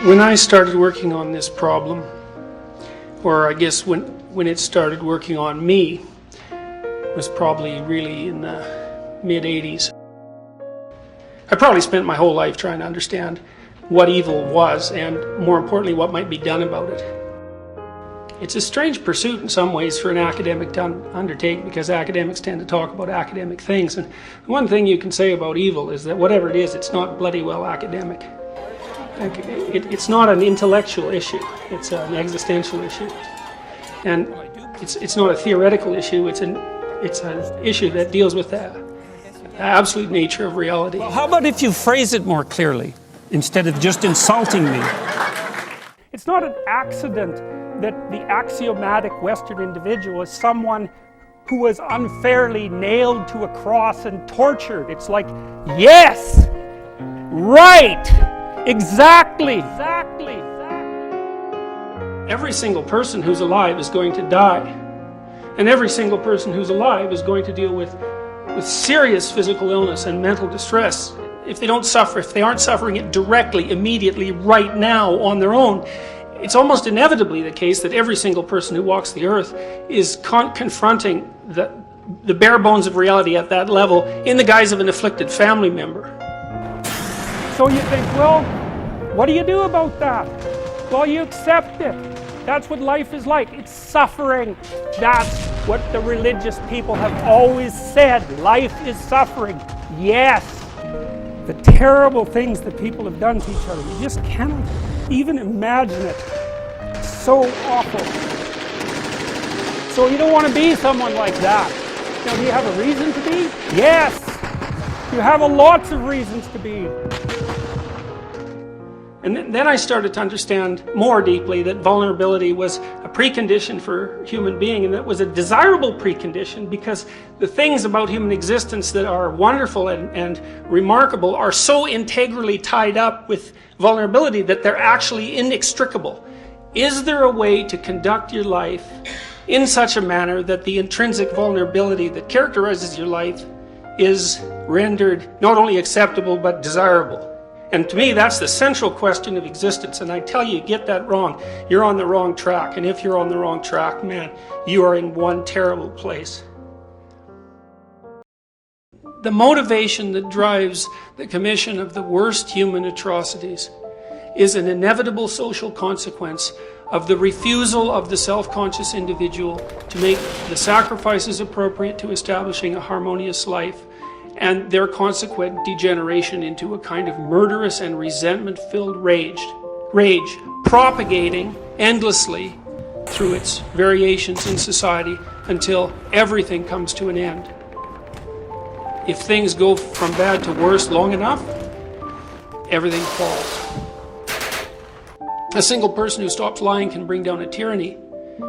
When I started working on this problem, or I guess when it started working on me, was probably really in the mid-80s. I probably spent my whole life trying to understand what evil was, and more importantly, what might be done about it. It's a strange pursuit in some ways for an academic to undertake, because academics tend to talk about academic things. And one thing you can say about evil is that whatever it is, it's not bloody well academic. It's not an intellectual issue, it's an existential issue. And it's not a theoretical issue, it's an issue that deals with the absolute nature of reality. Well, how about if you phrase it more clearly, instead of just insulting me? It's not an accident that the axiomatic Western individual is someone who was unfairly nailed to a cross and tortured. It's like, yes, right, exactly. Every single person who's alive is going to die. And every single person who's alive is going to deal with serious physical illness and mental distress. If they don't suffer, if they aren't suffering it directly, immediately, right now, on their own, it's almost inevitably the case that every single person who walks the earth is confronting the bare bones of reality at that level in the guise of an afflicted family member. So you think, well, what do you do about that? Well, you accept it. That's what life is like. It's suffering. That's what the religious people have always said. Life is suffering. Yes. The terrible things that people have done to each other, you just cannot even imagine it. It's so awful. So you don't want to be someone like that. Now, do you have a reason to be? Yes. You have lots of reasons to be. And then I started to understand more deeply that vulnerability was a precondition for human being, and that was a desirable precondition, because the things about human existence that are wonderful and remarkable are so integrally tied up with vulnerability that they're actually inextricable. Is there a way to conduct your life in such a manner that the intrinsic vulnerability that characterizes your life is rendered not only acceptable but desirable? And to me, that's the central question of existence. And I tell you, get that wrong, you're on the wrong track. And if you're on the wrong track, man, you are in one terrible place. The motivation that drives the commission of the worst human atrocities is an inevitable social consequence of the refusal of the self-conscious individual to make the sacrifices appropriate to establishing a harmonious life, and their consequent degeneration into a kind of murderous and resentment-filled rage, propagating endlessly through its variations in society until everything comes to an end. If things go from bad to worse long enough, everything falls. A single person who stops lying can bring down a tyranny,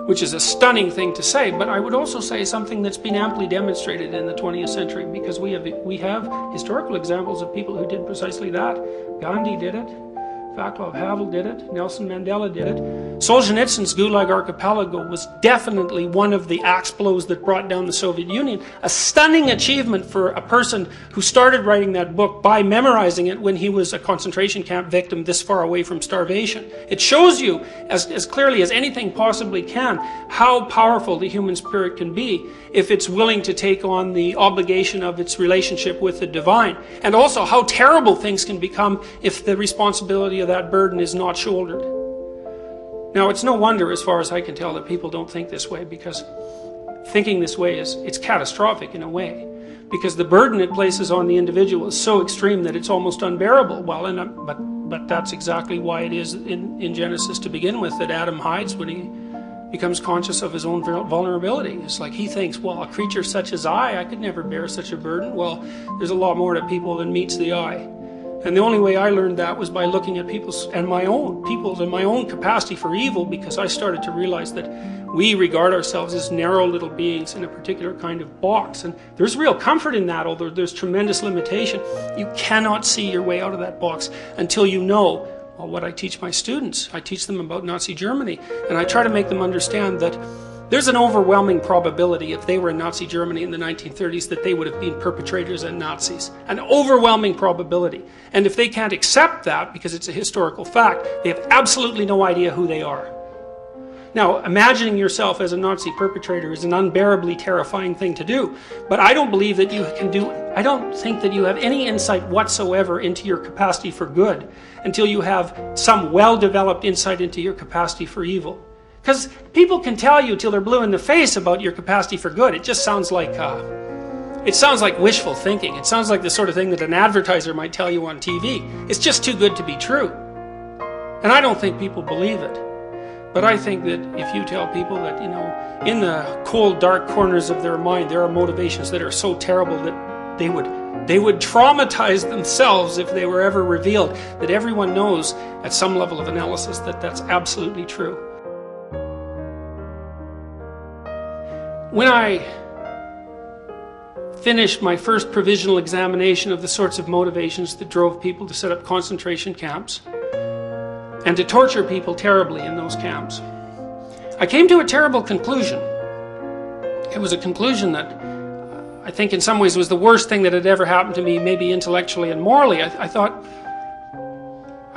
which is a stunning thing to say, but I would also say something that's been amply demonstrated in the 20th century, because we have historical examples of people who did precisely that. Gandhi did it, Václav Havel did it, Nelson Mandela did it. Solzhenitsyn's Gulag Archipelago was definitely one of the axe blows that brought down the Soviet Union. A stunning achievement for a person who started writing that book by memorizing it when he was a concentration camp victim this far away from starvation. It shows you, as clearly as anything possibly can, how powerful the human spirit can be if it's willing to take on the obligation of its relationship with the divine. And also how terrible things can become if the responsibility of that burden is not shouldered. Now, it's no wonder, as far as I can tell, that people don't think this way, because thinking this way it's catastrophic in a way, because the burden it places on the individual is so extreme that it's almost unbearable. Well, but that's exactly why it is in Genesis to begin with that Adam hides when he becomes conscious of his own vulnerability. It's like he thinks, well, a creature such as I could never bear such a burden. Well, there's a lot more to people than meets the eye. And the only way I learned that was by looking at people's and my own capacity for evil, because I started to realize that we regard ourselves as narrow little beings in a particular kind of box. And there's real comfort in that, although there's tremendous limitation. You cannot see your way out of that box until you know, well, what I teach my students. I teach them about Nazi Germany, and I try to make them understand that There's an overwhelming probability if they were in Nazi Germany in the 1930s that they would have been perpetrators and Nazis. An overwhelming probability. And if they can't accept that, because it's a historical fact, they have absolutely no idea who they are. Now, imagining yourself as a Nazi perpetrator is an unbearably terrifying thing to do, but I don't believe that you can do, I don't think that you have any insight whatsoever into your capacity for good until you have some well-developed insight into your capacity for evil. Because people can tell you till they're blue in the face about your capacity for good. It just sounds like, wishful thinking. It sounds like the sort of thing that an advertiser might tell you on TV. It's just too good to be true. And I don't think people believe it. But I think that if you tell people that, you know, in the cold, dark corners of their mind, there are motivations that are so terrible that they would traumatize themselves if they were ever revealed, that everyone knows at some level of analysis that that's absolutely true. When I finished my first provisional examination of the sorts of motivations that drove people to set up concentration camps, and to torture people terribly in those camps, I came to a terrible conclusion. It was a conclusion that I think in some ways was the worst thing that had ever happened to me, maybe intellectually and morally.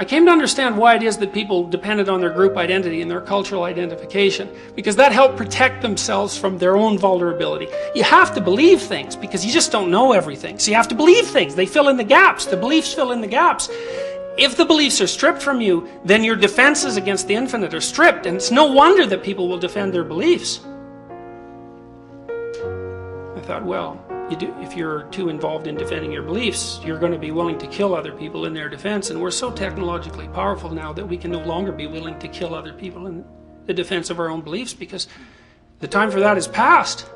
I came to understand why it is that people depended on their group identity and their cultural identification, because that helped protect themselves from their own vulnerability. You have to believe things because you just don't know everything. So you have to believe things. They fill in the gaps. The beliefs fill in the gaps. If the beliefs are stripped from you, then your defenses against the infinite are stripped, and it's no wonder that people will defend their beliefs. I thought, well, if you're too involved in defending your beliefs, you're going to be willing to kill other people in their defense, and we're so technologically powerful now that we can no longer be willing to kill other people in the defense of our own beliefs, because the time for that is past.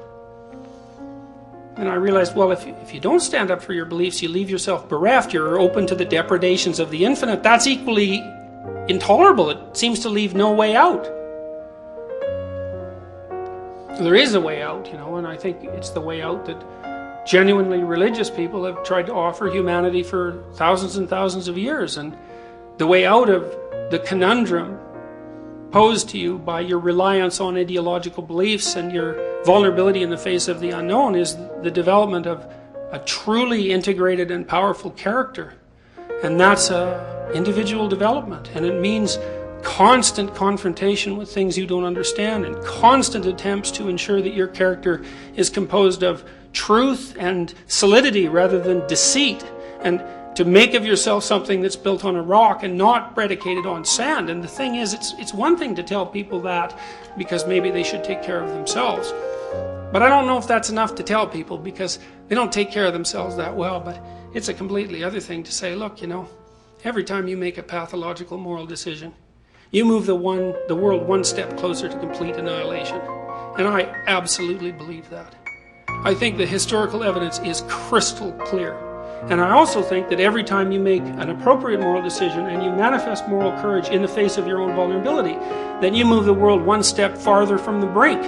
And I realized, well, if you don't stand up for your beliefs, you leave yourself bereft. You're open to the depredations of the infinite. That's equally intolerable. It seems to leave no way out. There is a way out, you know, and I think it's the way out that genuinely religious people have tried to offer humanity for thousands and thousands of years. And the way out of the conundrum posed to you by your reliance on ideological beliefs and your vulnerability in the face of the unknown is the development of a truly integrated and powerful character. And that's individual development. And it means constant confrontation with things you don't understand and constant attempts to ensure that your character is composed of truth and solidity rather than deceit, and to make of yourself something that's built on a rock and not predicated on sand. And the thing is, it's one thing to tell people that because maybe they should take care of themselves. But I don't know if that's enough to tell people because they don't take care of themselves that well. But it's a completely other thing to say, look, you know, every time you make a pathological moral decision, you move the world one step closer to complete annihilation. And I absolutely believe that. I think the historical evidence is crystal clear. And I also think that every time you make an appropriate moral decision and you manifest moral courage in the face of your own vulnerability, then you move the world one step farther from the brink.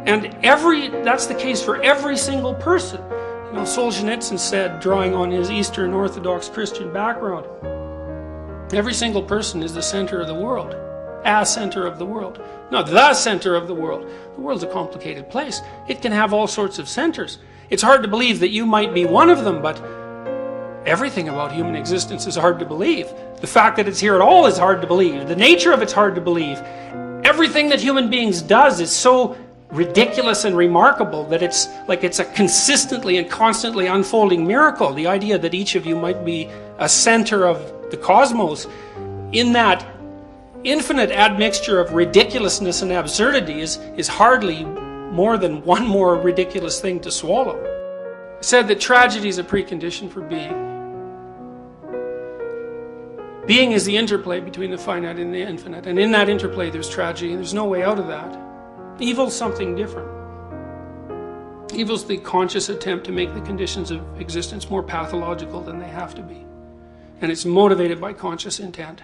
And that's the case for every single person. You know, Solzhenitsyn said, drawing on his Eastern Orthodox Christian background, every single person is the center of the world. A center of the world. Not the center of the world. The world's a complicated place. It can have all sorts of centers. It's hard to believe that you might be one of them, but everything about human existence is hard to believe. The fact that it's here at all is hard to believe. The nature of it's hard to believe. Everything that human beings does is so ridiculous and remarkable that it's like it's a consistently and constantly unfolding miracle. The idea that each of you might be a center of the cosmos in that infinite admixture of ridiculousness and absurdity is hardly more than one more ridiculous thing to swallow. I said that tragedy is a precondition for being. Being is the interplay between the finite and the infinite, and in that interplay there's tragedy, and there's no way out of that. Evil's something different. Evil's the conscious attempt to make the conditions of existence more pathological than they have to be, and it's motivated by conscious intent.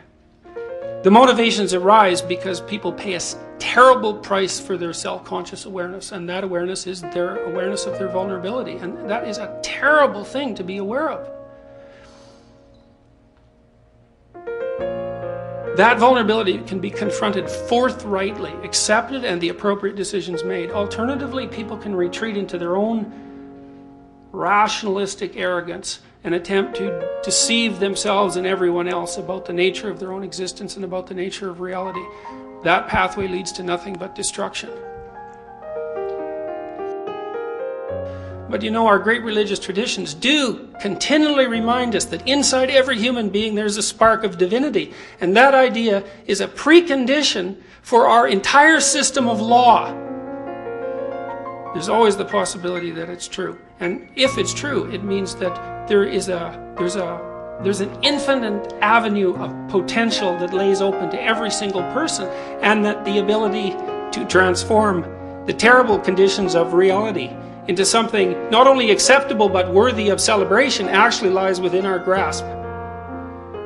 The motivations arise because people pay a terrible price for their self-conscious awareness, and that awareness is their awareness of their vulnerability, and that is a terrible thing to be aware of. that vulnerability can be confronted forthrightly, accepted, and the appropriate decisions made. Alternatively, people can retreat into their own rationalistic arrogance and attempt to deceive themselves and everyone else about the nature of their own existence and about the nature of reality. That pathway leads to nothing but destruction. But you know, our great religious traditions do continually remind us that inside every human being there's a spark of divinity. And that idea is a precondition for our entire system of law. There's always the possibility that it's true. And if it's true, it means that there's an infinite avenue of potential that lays open to every single person, and that the ability to transform the terrible conditions of reality into something not only acceptable but worthy of celebration actually lies within our grasp.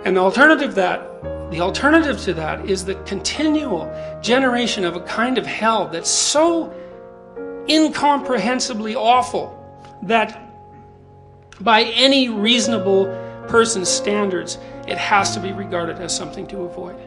And the alternative to that is the continual generation of a kind of hell that's so incomprehensibly awful that by any reasonable person's standards, it has to be regarded as something to avoid.